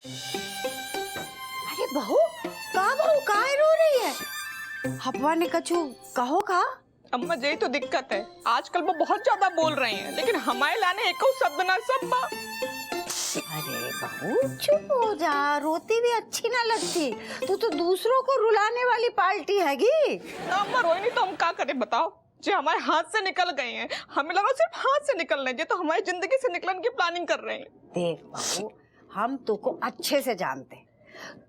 अरे बहू का रो रही है? हपवा ने कछु कहो का? अम्मा यही तो दिक्कत है, आजकल वो बहुत ज्यादा बोल रहे हैं, लेकिन हमारे लाने एक शब्द ना सम्मा। अरे बहू चुप हो जा, रोती भी अच्छी ना लगती। तू तो दूसरों को रुलाने वाली पार्टी हैगी। ना अम्मा रोई तो हम क्या करें बताओ, जो हमारे हाथ से निकल गए हैं। हमें लगा सिर्फ हाथ से निकल रहे हैं, तो हमारी जिंदगी से निकलने की प्लानिंग कर रहे हैं। देख बहू, हम तुको अच्छे से जानते,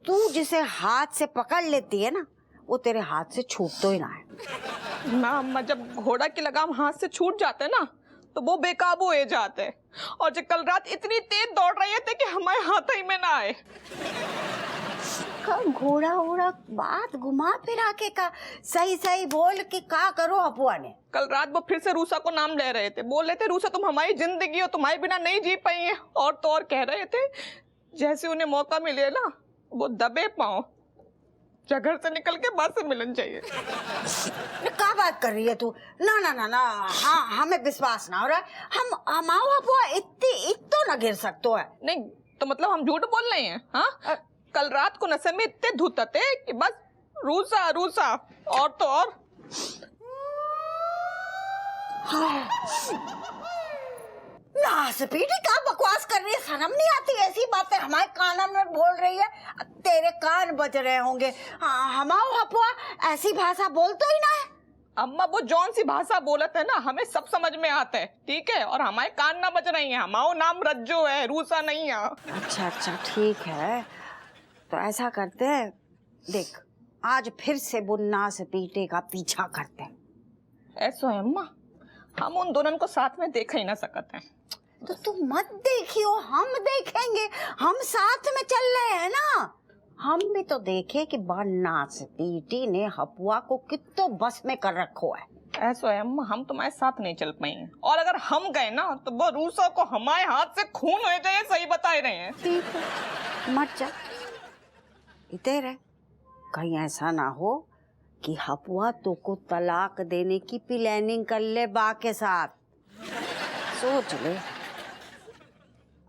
तू जिसे हाथ से पकड़ लेती है ना, वो तेरे हाथ से छूट तो ही ना है। ना अम्मा, जब घोड़ा की लगाम हाथ से छूट जाते हैं ना, तो वो बेकाबू हो जाते हैं। और जो कल रात इतनी तेज दौड़ रहे थे कि हमारे हाथ ही में ना आए। घोड़ा उड़ा बात घुमा फिरा के का सही बोल के का करो अपुआ ने। कल रात वो फिर से रूसा को नाम ले रहे थे, बोल रहे थे रूसा तुम हमारी जिंदगी हो, तुम्हारे बिना नहीं जी पाई है। और तो और कह रहे थे जैसे उन्हें मौका मिले ना, वो दबे पाओ घर से निकल के बस से मिलन चाहिए। क्या बात कर रही है तू? ना ना ना ना, हाँ हमें विश्वास ना हो रहा है। हम अपुआ इतनी तो ना गिर सकते है। नहीं तो मतलब हम झूठ बोल रहे हैं? हाँ कल रात को नशे में इतने धुत थे कि बस रूसा रूसा। और तो और नासपीटी क्या बकवास कर रही है? शर्म नहीं आती ऐसी बातें हमारे कान में बोल रही है? तेरे कान बज रहे होंगे। हमाओ हपुआ ऐसी भाषा बोल तो ही ना है। अम्मा वो जौन सी भाषा बोलत है ना, हमें सब समझ में आता है, ठीक है। और हमारे कान ना बज रही है, हमारा नाम रज्जो है, रूसा नहीं है। अच्छा ठीक है, तो ऐसा करते हैं, देख आज फिर से बुन्ना से पीटे का पीछा करते हैं। ऐसा है अम्मा, हम उन दोनों को साथ में देख ही ना सकते हैं। तो तुम मत देखियो, हम देखेंगे, हम साथ में चल रहे हैं ना। हम भी तो देखे कि बन्ना से पीटी ने हपुआ को कितो बस में कर रखो है। ऐसा है अम्मा, हम तुम्हारे साथ नहीं चल पाएंगे, और अगर हम गए ना तो वो रूसा को हमारे हाथ से खून हो जाए, सही बता रहे हैं। ठीक है मत जा, इधर है। कहीं ऐसा ना हो कि हपुआ तो को तलाक देने की प्लानिंग कर ले बा के साथ। सोच ले।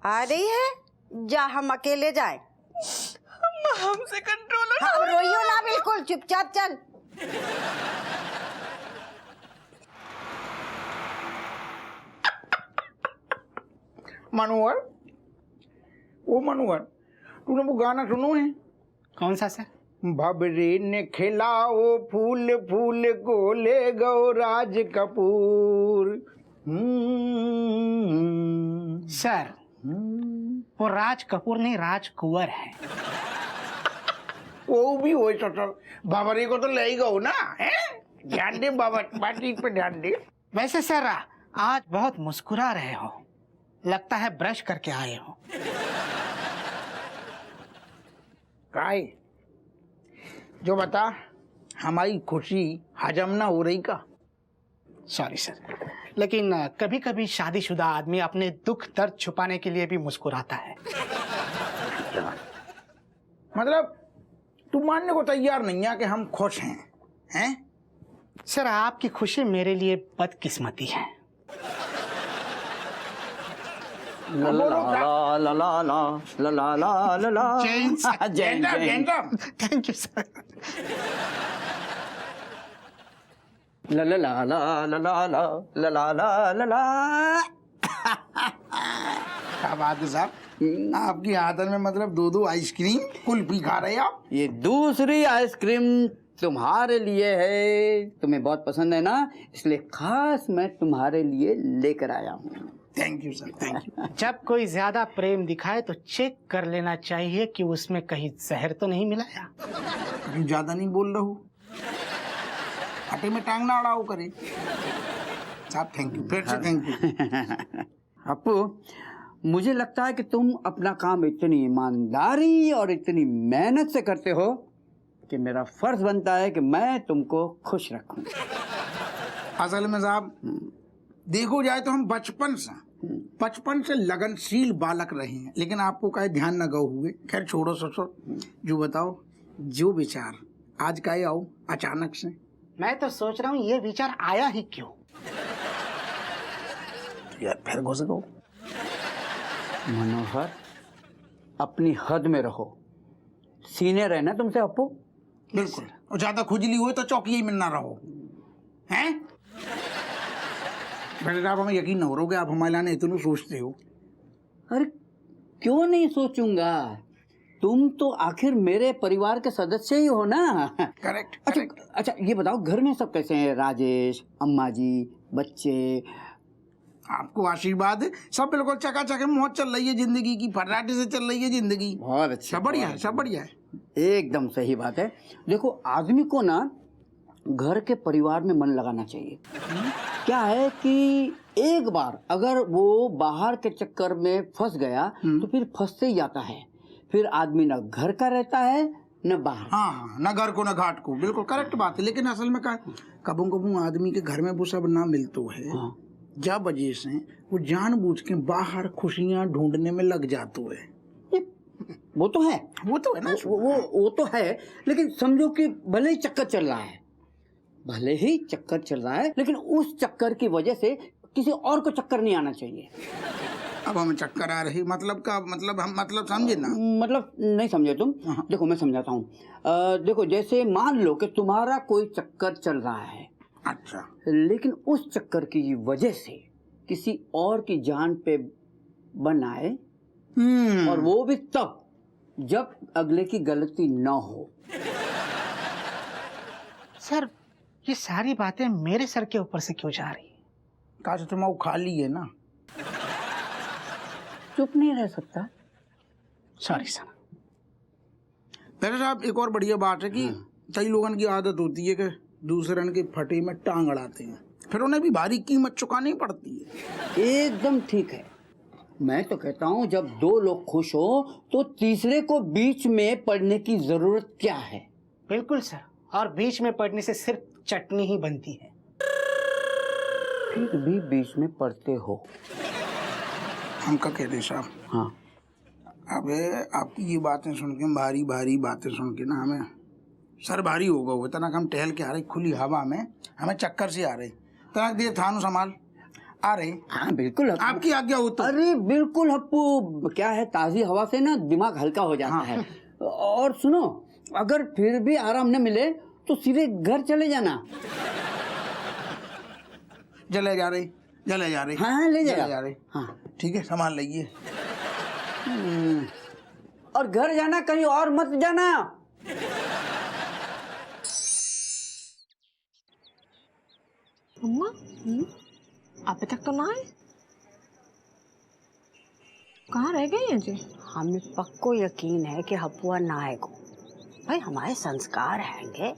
आ रही है, जा हम अकेले जाए। हमसे कंट्रोल हाँ, रोइयो ना, बिल्कुल चुपचाप चल। मनोहर, ओ मनोहर, तूने वो गाना सुनो है? कौन सा सर? भबरी ने खिलाओ फूल फूल को ले गो राज कपूर। सर वो राज कपूर नहीं, राज कुंवर है। वो भी हो सकता, भबरी को तो ले ही गो ना, है? ध्यान दे बाबा, बातचीत पे ध्यान दे। वैसे सर आज बहुत मुस्कुरा रहे हो, लगता है ब्रश करके आए हो। काय जो बता, हमारी खुशी हजम ना हो रही का? सॉरी सर, लेकिन कभी कभी शादीशुदा आदमी अपने दुख दर्द छुपाने के लिए भी मुस्कुराता है। मतलब तू मानने को तैयार नहीं है कि हम खुश हैं, हैं? सर आपकी खुशी मेरे लिए बदकिस्मती है। ला ला ला ला ला ला ला ला ला ला। Thank you sir. ला ला ला ला ला ला ला ला ला ला ला। क्या बात है साहब, आपकी आदत में मतलब दो आइसक्रीम कुल्फी खा रहे हैं आप? ये दूसरी आइसक्रीम तुम्हारे लिए है, तुम्हें बहुत पसंद है ना, इसलिए खास मैं तुम्हारे लिए लेकर आया हूँ। Thank you sir, thank you. जब कोई ज्यादा प्रेम दिखाए तो चेक कर लेना चाहिए कि उसमें कहीं जहर तो नहीं मिलाया। ज्यादा नहीं बोल रहा हूँ, आटे में टांग ना अड़ाओ करे साहब। थैंक यू, फिर से थैंक यू। अपू, मुझे लगता है कि तुम अपना काम इतनी ईमानदारी और इतनी मेहनत से करते हो कि मेरा फर्ज बनता है कि मैं तुमको खुश रखूं। असल में साहब देखो जाए तो हम बचपन से लगनशील बालक रहे हैं, लेकिन आपको काहे ध्यान न गए हुए। खैर छोड़ो ससुर, जो बताओ, जो विचार आज काहे आओ अचानक से? मैं तो सोच रहा हूँ ये विचार आया ही क्यों। यार फिर घुस गो। मनोहर, अपनी हद में रहो। सीनियर है ना तुमसे अप्पू। बिल्कुल, और ज्यादा खुजली हुई तो चौकी में ना रहो, हैं? बेटे आप हमें यकीन न हो रहोगे, आप हमारे लाने इतना सोचते हो। अरे क्यों नहीं सोचूंगा, तुम तो आखिर मेरे परिवार के सदस्य ही हो ना। करेक्ट। अच्छा अच्छा, ये बताओ घर में सब कैसे हैं? राजेश, अम्मा जी, बच्चे? आपको आशीर्वाद है, सब बिल्कुल चकाचक है, मौज चल रही है जिंदगी की, फर्राटे से चल रही है जिंदगी। बहुत अच्छा, सब बढ़िया है, सब बढ़िया है। एकदम सही बात है। देखो आदमी को ना घर के परिवार में मन लगाना चाहिए। क्या है कि एक बार अगर वो बाहर के चक्कर में फंस गया तो फिर फंसते ही जाता है। फिर आदमी न घर का रहता है न बाहर। हाँ हाँ, न घर को न घाट को, बिल्कुल करेक्ट बात है। लेकिन असल में क्या, कबू कबू आदमी के घर में वो सब ना मिलतो है। हाँ। जब वजह से वो जानबूझ के बाहर खुशियां ढूंढने में लग जाते है। वो तो है, वो तो है ना, वो तो है। लेकिन समझो कि भले ही चक्कर चल रहा है, भले ही चक्कर चल रहा है, लेकिन उस चक्कर की वजह से किसी और को चक्कर नहीं आना चाहिए। अब हमें चक्कर आ रही, मतलब का मतलब, हम मतलब समझे ना। मतलब नहीं समझे तुम। देखो मैं समझाता हूँ। देखो जैसे मान लो कि तुम्हारा कोई चक्कर चल रहा है, अच्छा, लेकिन उस चक्कर की वजह से किसी और की जान पे बन आए, और वो भी तब जब अगले की गलती न हो। सर ये सारी बातें मेरे सर के ऊपर से क्यों जा रही है? काश तुम वो खाली है ना। चुप नहीं रह सकता। Sorry sir. पहले साहब एक और बढ़िया बात है कि कई लोगों की आदत होती है कि दूसरे के फटे में टांग अड़ाते हैं, फिर उन्हें भी भारी कीमत चुकानी पड़ती है। एकदम ठीक है। मैं तो कहता हूँ जब दो लोग खुश हो तो तीसरे को बीच में पड़ने की जरूरत क्या है? बिल्कुल सर, और बीच में पड़ने से सिर्फ चटनी ही बनती है। फिर भी बीच में पड़ते हो। हम क्या कहते साहब, हाँ। अबे आपकी ये बातें सुन के, भारी भारी बातें सुन के ना हमें सर भारी होगा। वो इतना हम टहल के आ रहे खुली हवा में, हमें चक्कर से आ रहे। तक देर थानू संभाल आ रहे। हाँ बिल्कुल, आपकी आज्ञा हो तो। अरे बिल्कुल हप्पू, क्या है ताजी हवा से ना दिमाग हल्का हो जाता है। और सुनो, अगर फिर भी आराम न मिले तो सीधे घर चले जाना। चले जा रहे, चले जा रहे। हाँ ले चले जा रहे। हाँ ठीक है, संभाल लीजिए। और घर जाना, कहीं और मत जाना। अम्मा अभी तक तो ना आए, कहाँ रह गए हैं जी? हमें पक्को यकीन है कि हपुआ ना आएगो। भाई हमारे संस्कार हैंगे,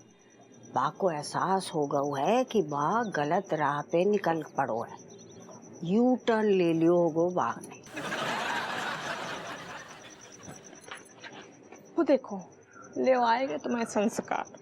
बा को एहसास हो गया है कि बा गलत राह पे निकल पड़ो है, यू टर्न ले लियो होगो बा ने। वो देखो ले आएगा तुम्हारे संस्कार।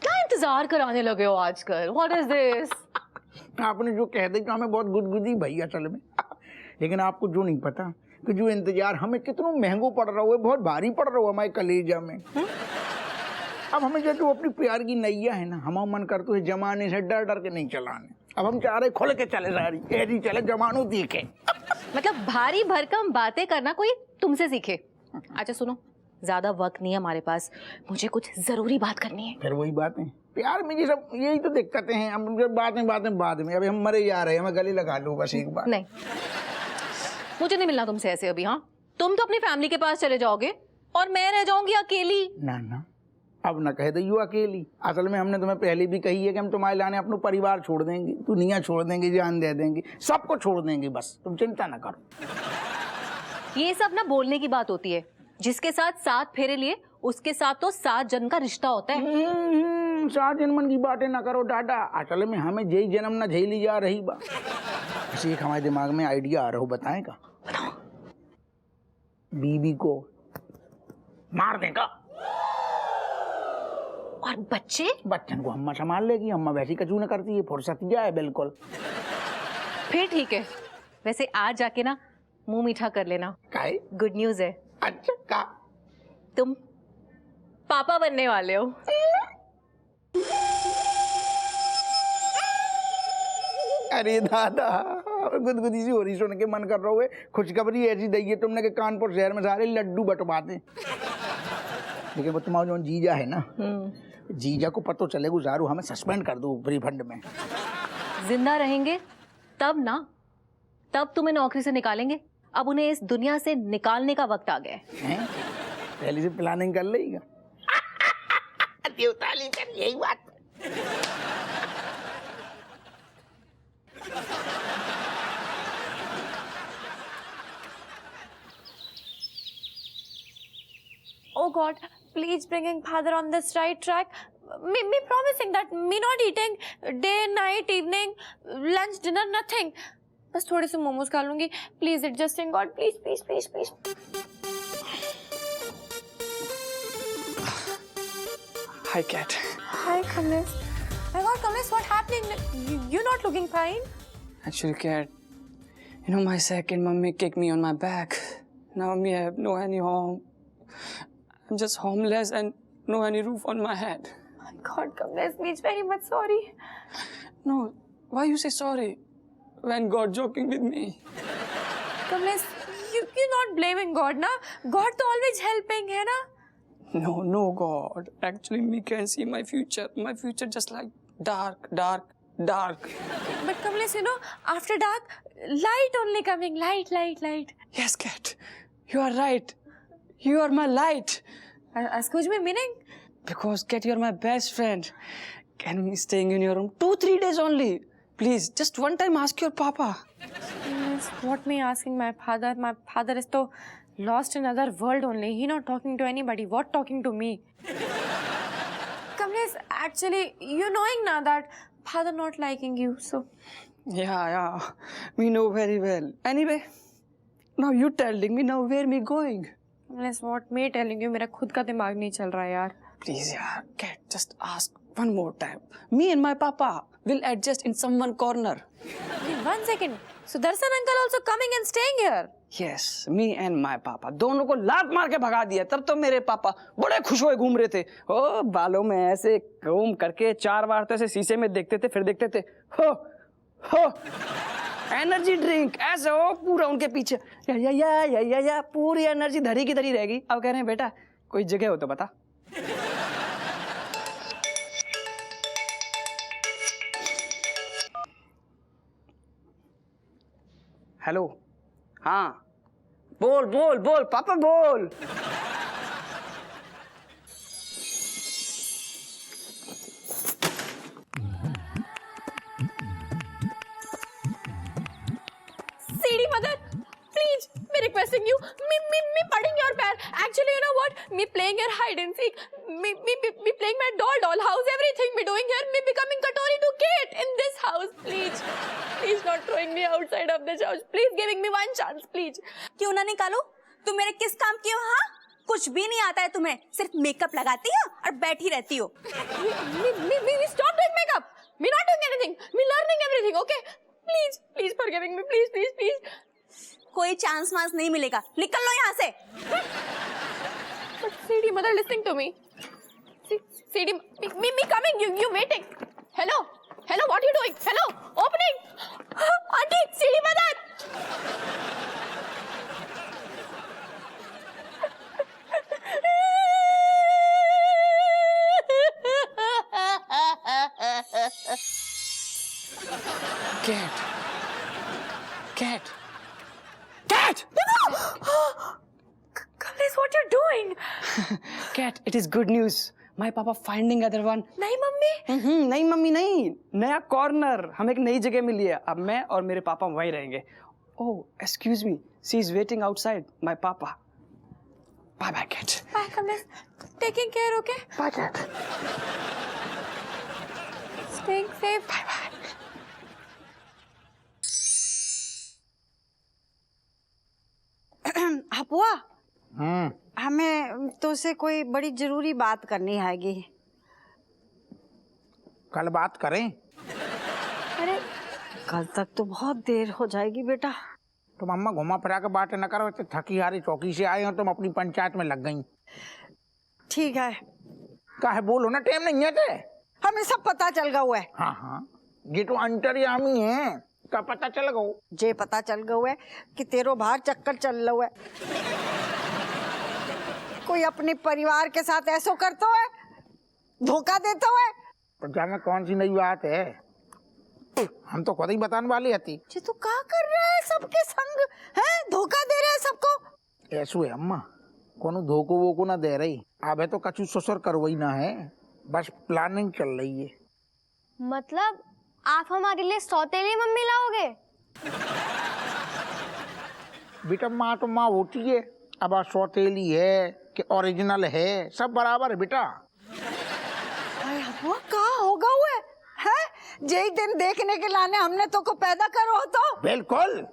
क्या इंतजार कराने लगे हो आजकल? What is this? आपने जो कह दी तो हमें बहुत गुदगुदी भई असल में। लेकिन आपको जो नहीं पता कि जो इंतजार हमें कितना महंगो पड़ रहा है, बहुत भारी पड़ रहा है हमारे कलेजा में। अब हमें जो अपनी प्यार की नैया है ना, हमारा मन करता है जमाने से डर डर के नहीं चलाने। अब हम चाह रहे खुल के चले जा रही, ऐसी चले जमानो देखे। मतलब भारी भरकम बातें करना कोई तुमसे सीखे। अच्छा सुनो, ज्यादा वक्त नहीं है हमारे पास, मुझे कुछ जरूरी बात करनी है। फिर वही बातें, प्यार में ये सब यही तो दिक्कतें हैं। हम जब बातें बाद में, अभी हम मरे जा रहे हैं, हमें गले लगा लो बस एक बार। नहीं, मुझे नहीं मिलना तुमसे ऐसे अभी। हाँ, तुम तो अपनी फैमिली के पास चले जाओगे और मैं रह जाऊंगी अकेली। ना अब न कह दो अकेली। असल में हमने तुम्हें पहले भी कही है कि हम तुम्हारे लाने अपना परिवार छोड़ देंगे, दुनिया छोड़ देंगे, जान दे देंगे, सबको छोड़ देंगे, बस तुम चिंता ना करो। ये सब ना बोलने की बात होती है। जिसके साथ 7 फेरे लिए उसके साथ तो 7 जन्म का रिश्ता होता है। 7 जन्मन की बातें ना करो डाडा। असल में हमें यही जन्म ना झेली जा रही बा। एक हमारे दिमाग में आइडिया आ रहा हो, बताएं का? बीबी को मार देगा। और बच्चे? बच्चन को अम्मा संभाल लेगी, अम्मा वैसी कचू न करती है, फुर्सतिया है बिल्कुल। फिर ठीक है। वैसे आज जाके ना मुंह मीठा कर लेना। काहे? गुड न्यूज है, अच्छा का? तुम पापा बनने वाले हो। अरे दादा, गुदगुदी सी हो रही, सुन के मन कर रहा है खुशखबरी ऐसी दी है तुमने कि कानपुर शहर में सारे लड्डू बंटवाते। लेकिन वो तुम्हारा जो जीजा है ना, जीजा को पता चले गुजारू हमें सस्पेंड कर दो रिफंड में। जिंदा रहेंगे तब ना, तब तुम्हें नौकरी से निकालेंगे। अब उन्हें इस दुनिया से निकालने का वक्त आ गया है। पहले से प्लानिंग कर लेगा। देवता कर यही बात। Oh God, please bringing father on this right track. Me promising that me not eating day, night, evening, lunch, dinner, nothing. बस थोड़े से मोमोज खा लूंगी. Please adjusting God, please, please, please, please. Hi, Cat. Hi, Kamlesh. My God, Kamlesh, what happening? You're not looking fine. Actually, Cat, you know, my second mummy kicked me on my back. Now me I have no any home. I'm just homeless and no any roof on my head. My God, Kamlesh, me is very much sorry. No, why you say sorry when God joking with me? Kamlesh, you're not blaming God, na? God to always helping, hai na? No, God. Actually, me can see my future. My future just like dark, dark, dark. But Kamlesh, you know, after dark, light only coming. Light, light, light. Yes, Cat. You are right. You are my light. Excuse me, meaning? Because, Cat, you're my best friend. Can we staying in your room 2-3 days only? Please, just one time ask your papa. What me asking my father? My father is so lost in another world only. He not talking to anybody. What talking to me? Kamlesh, actually, you knowing now that father not liking you, so. Yeah. We know very well. Anyway, now you telling me now where me going? Kamlesh, what me telling you? मेरा खुद का दिमाग नहीं चल रहा यार. Please, yaar, Cat, just ask one more time. Me and my papa will adjust in someone corner. Wait, 1 second. Sudarshan uncle also coming and staying here. Yes, me and my papa. दोनों को लात मार के भगा दिया. तब तो मेरे पापा बड़े खुश हुए घूम रहे थे. ओ बालों में ऐसे घूम करके 4 बार तो ऐसे शीशे में देखते थे, फिर देखते थे. हो एनर्जी ड्रिंक ऐसे हो पूरा उनके पीछे या पूरी एनर्जी धरी की धरी रहेगी. अब कह रहे हैं बेटा कोई जगह हो तो बता. हेलो, हाँ, बोल पापा बोल. CD mother, please, me requesting you, me putting your pair. Actually, you know what? Me playing here hide and seek. Me playing my doll house. Everything me doing here. Me becoming Katori to Kate in this house. Please not throwing me outside of this house. Please giving me one chance, please. क्यों ना निकालो? तुम मेरे किस काम की हो? हाँ? कुछ भी नहीं आता है तुम्हें. सिर्फ मेकअप लगाती हो और बैठी रहती हो. Me stop doing makeup. Me not doing anything. Me learning everything. Okay? Please forgiving me. Please. कोई चांस वांस नहीं मिलेगा. निकल लो यहाँ से. But CD mother listening to me. CD, me coming. You waiting. Hello, what you doing? Hello, opening. Auntie, CD mother. Cat. Kamlesh, what you doing? Cat, it is good news. My papa finding other one. नहीं mummy. नहीं mummy नहीं. नया corner. हमें एक नई जगह मिली है. अब मैं और मेरे पापा वहीं रहेंगे. Oh, excuse me. She is waiting outside. My papa. Bye, Cat. Bye, Kamlesh. Taking care, okay? Bye, Cat. Staying safe. Bye. हपुआ हमें तुझसे कोई बड़ी जरूरी बात करनी हैगी। कल बात करें? अरे कल तक तो बहुत देर हो जाएगी बेटा। तुम अम्मा घुमा फिरा के बातें न करो, इतने थकी हारी चौकी से आए हो, तुम अपनी पंचायत में लग गई। ठीक है, काहे बोलो ना, टाइम नहीं है थे। हमें सब पता चल गया हुआ है। हाँ हाँ, ये तो अंतर्यामी है, का पता चल गया? जे पता चल गया हुआ है कि तेरो बाहर चक्कर चल रहा हुआ है। कोई अपने परिवार के साथ ऐसा करता है, धोखा देता है। तो जाने कौन सी नई बात है, हम तो खुद ही बताने वाली थी। जी तू क्या कर रहा है सबके संग, है धोखा दे रहा है सबको। ऐसो है अम्मा, कोनो धोखो वो को ना दे रही, अब है तो कछु ससुर करवई ना है, बस प्लानिंग चल रही है। मतलब आप हमारे लिए सौतेली मम्मी लाओगे? बेटा माँ तो माँ होती है, अब सौतेली है कि ओरिजिनल है, सब बराबर है बेटा। वो कहा होगा हुआ है, जे दिन देखने के लाने हमने तो को पैदा करो तो। बिल्कुल,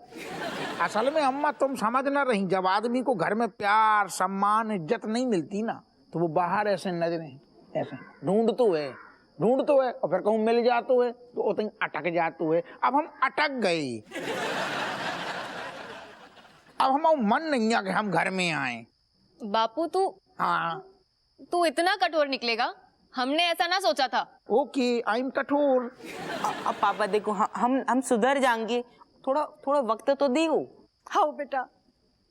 असल में अम्मा तुम समझ ना रही, जब आदमी को घर में प्यार सम्मान इज्जत नहीं मिलती ना, तो वो बाहर ऐसे नजरें ऐसे ढूंढतो है और फिर कहूँ मिल जातो है तो उतनी अटक जातो है। अब हम अटक गए, अब हमारा मन नहीं है कि हम घर में आए। बापू तू इतना कठोर निकलेगा, हमने ऐसा ना सोचा था। ओके, आई एम कठोर। अब पापा देखो, हम सुधर जाएंगे, थोड़ा वक्त तो दो। हाँ बेटा,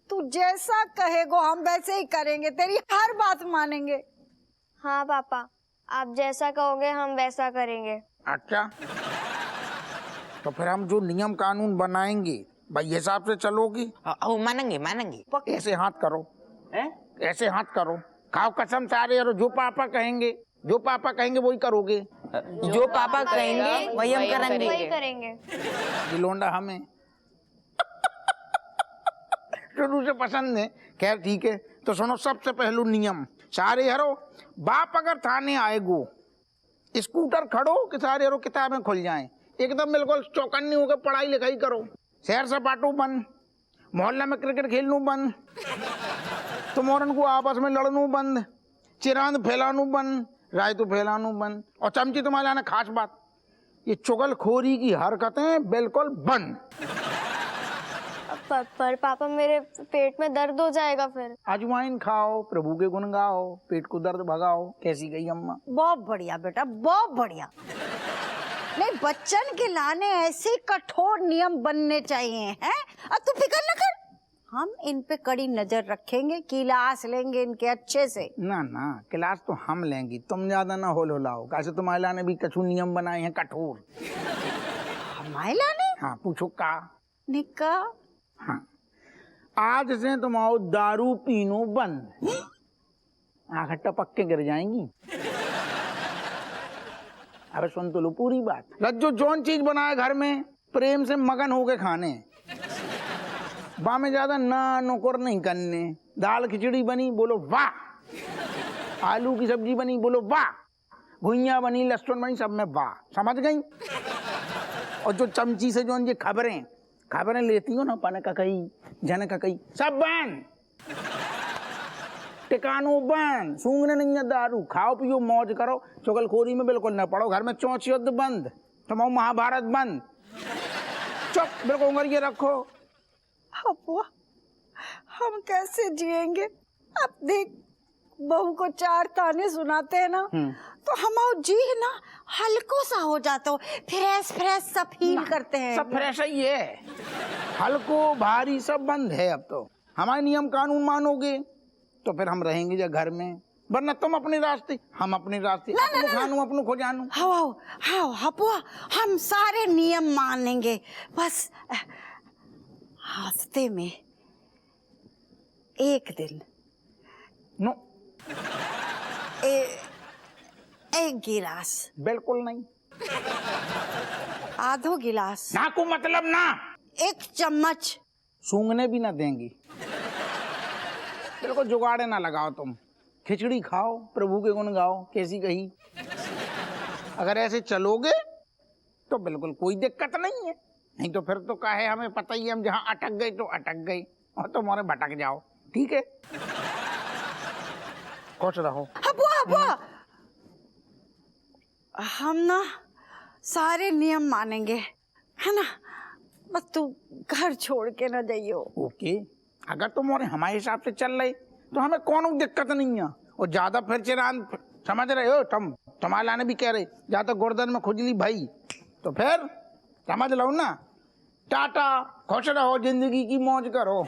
तू जैसा कहेगो हम वैसे ही करेंगे, तेरी हर बात मानेंगे। हाँ पापा, आप जैसा कहोगे हम वैसा करेंगे। अच्छा, तो फिर हम जो नियम कानून बनाएंगे भाई हिसाब से चलोगी? मानेंगे। ऐसे हाथ करो, ऐसे हाथ करो, खाओ कसम सारे, और जो पापा कहेंगे वही करोगे। जो पापा कहेंगे वही हम करेंगे। ये लोंडा हमें शुरू से पसंद है। खैर ठीक है, तो सुनो सबसे पहलू नियम, सारे हरो बाप अगर थाने आएगो, स्कूटर खड़ो कि सारे हरो किताबें खुल जाएं, एकदम बिल्कुल चौकन्नी होकर पढ़ाई लिखाई करो, शहर सपाटो बंद, मोहल्ला में क्रिकेट खेलनू बंद, तुम्हारन को आपस में लड़नू बंद, चिरांद फैलानू बंद, रायतू फैलानू बंद, और चमची तुम्हारे आने खास बात, ये चुगलखोरी की हरकतें बिल्कुल बंद। पर पापा मेरे पेट में दर्द हो जाएगा फिर। अजवाइन खाओ, प्रभु के गुण गाओ, पेट को दर्द भगाओ। कैसी गई अम्मा? बहुत बढ़िया बेटा, बहुत बढ़िया। नहीं, बच्चन के लाने ऐसे कठोर नियम बनने चाहिए हैं। अब तू फिक्र न कर, हम इन पे कड़ी नजर रखेंगे, क्लास लेंगे इनके अच्छे से। ना क्लास तो हम लेंगी, तुम ज्यादा ना होल होलाओ, कैसे तुम्हारे लाने भी कछु नियम बनाए हैं कठोर। हमारे लाने? हाँ पूछो का? निका हाँ, आज से तुम आओ दारू पीनो बंद, आँख टपक के गिर जाएंगी। अबे सुन तो लो पूरी बात। रज्जो जौन चीज बनाए घर में प्रेम से मगन होके खाने, बा में ज्यादा ना नुकुर नहीं करने। दाल खिचड़ी बनी बोलो वाह, आलू की सब्जी बनी बोलो वाह, भुइया बनी लहसुन बनी सब में वाह, समझ गई? और जो चमची से जो ये खबरें लेती हो ना, पन का कही जन का कही, सब बंद, टिकानो बंद, सूंघने नहीं है दारू, खाओ पियो मौज करो, चुगलखोरी में बिल्कुल न पड़ो, घर में चौंच युद्ध बंद, तुम्हारा महाभारत बंद, चुप बिल्कुल उंगलियां रखो। अबुआ, हम कैसे जिएंगे? अब देख, बहू को 4 ताने सुनाते हैं ना, तो हमारा जी ना हल्को सा हो जाता हो, फ्रेश सा फील करते हैं। सब फ्रेश ही है, हल्को भारी सब बंद है। अब तो हमारे नियम कानून मानोगे तो फिर हम रहेंगे या घर में, वरना तुम अपने रास्ते हम अपने रास्ते, अपनो खानू अपनो खो जानू। हाँ हपुआ, हम सारे नियम मानेंगे, बस हफ्ते में एक दिन नो एक गिलास। बिल्कुल नहीं, आधो गिलास ना को मतलब ना, 1 चम्मच। सूंघने भी ना देंगी, बिल्कुल जुगाड़े ना लगाओ तुम, खिचड़ी खाओ, प्रभु के गुण गाओ। कैसी कही? अगर ऐसे चलोगे तो बिल्कुल कोई दिक्कत नहीं है, नहीं तो फिर तो काहे हमें पता ही है, हम जहाँ अटक गए तो अटक गए और तुम्हारे भटक जाओ। ठीक है? खुश रहो। हपुआ हपुआ, हम ना सारे नियम मानेंगे, है ना? बस तू घर छोड़ के ना जाइयो। ओके, अगर तुम और हमारे हिसाब से चल रहे तो हमें कौन दिक्कत नहीं है। और ज्यादा फिर चिरान समझ रहे हो तुम, तुम्हारे लाने भी कह रहे ज्यादा गर्दन में खुजली भाई, तो फिर समझ लो ना। टाटा, खुश रहो, जिंदगी की मौज करो।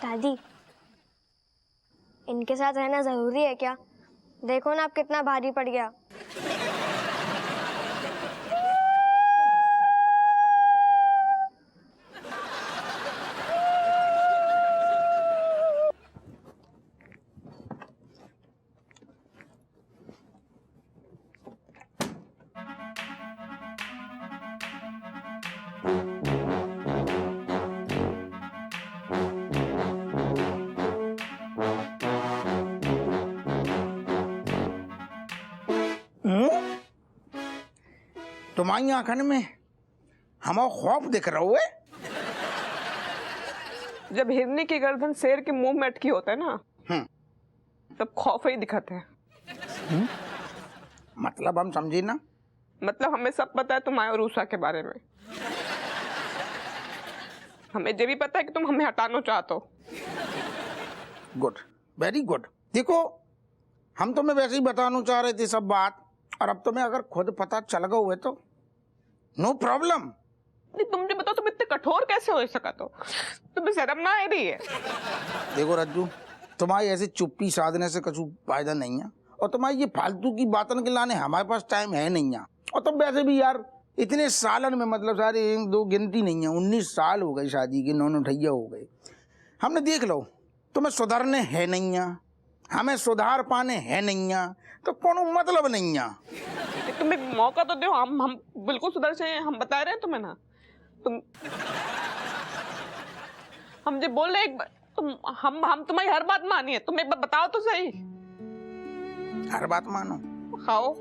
दादी, इनके साथ रहना जरूरी है क्या? देखो ना आप कितना भारी पड़ गया। तुम्हारी आंखन में हमारा खौफ दिख रहा है। जब हिरनी की गर्दन शेर के मुंह में अटकी होता है ना, तब खौफ ही दिखाते हैं। मतलब हम समझे ना? मतलब हमें सब पता है तुम्हारे और उषा के बारे में। हमें ये भी पता है कि तुम हमें हटाना चाहते हो। Good, very good. देखो, हम तुम्हें वैसे ही बताना चाह रहे थे सब बात, और अब तुम्हें अगर खुद पता चल गया हुए तो नो प्रॉब्लम। तुम मुझे बताओ, तुम इतने कठोर कैसे हो सका? तो तुम्हें शर्म ना आ रही है? देखो रज्जू, तुम्हारी ऐसे चुप्पी साधने से कुछ फायदा नहीं है, और तुम्हारी ये फालतू की बातन के लाने हमारे पास टाइम है नहीं है। और तुम वैसे भी यार इतने सालन में, मतलब सारे 1 2 गिनती नहीं है, 19 साल हो गए शादी के, 9 नौठैया हो गए। हमने देख लो, तुम्हें सुधरने है नहीं है, हमें सुधार पाने है नहीं है, तो कोनो मतलब नहीं है। तुम एक मौका तो दो। हम बिल्कुल सुधर जाए, हम बता रहे हैं तुम्हें ना। तुम हम जो बोल रहे तुम हम तुम्हारी हर बात मानिए। तुम एक बार बताओ तो सही। हर बात मानो? खाओ।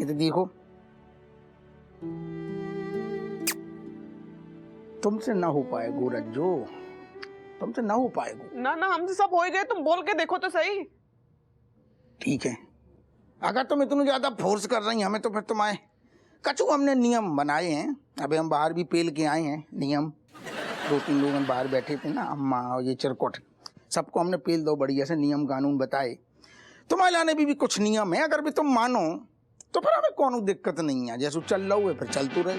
ये तो देखो, तुमसे ना हो पाएगा रज्जू, तुमसे ना हो पाएगा। ना ना, हमसे सब हो ही गए, तुम बोल के देखो तो सही। ठीक है, अगर तुम इतनी ज्यादा फोर्स कर रही हमें, तो फिर तुम्हारे कछु हमने नियम बनाए हैं। अभी हम बाहर भी पेल के आए हैं नियम। 2-3 लोग हम बाहर बैठे थे ना, अम्मा और ये चिरकुट, सबको हमने पेल दो बढ़िया से नियम कानून बताए। तुम्हारे लाने भी कुछ नियम है, अगर भी तुम मानो तो फिर हमें कोनो दिक्कत नहीं है। जैसे चल रहा हुआ फिर चलते रहे।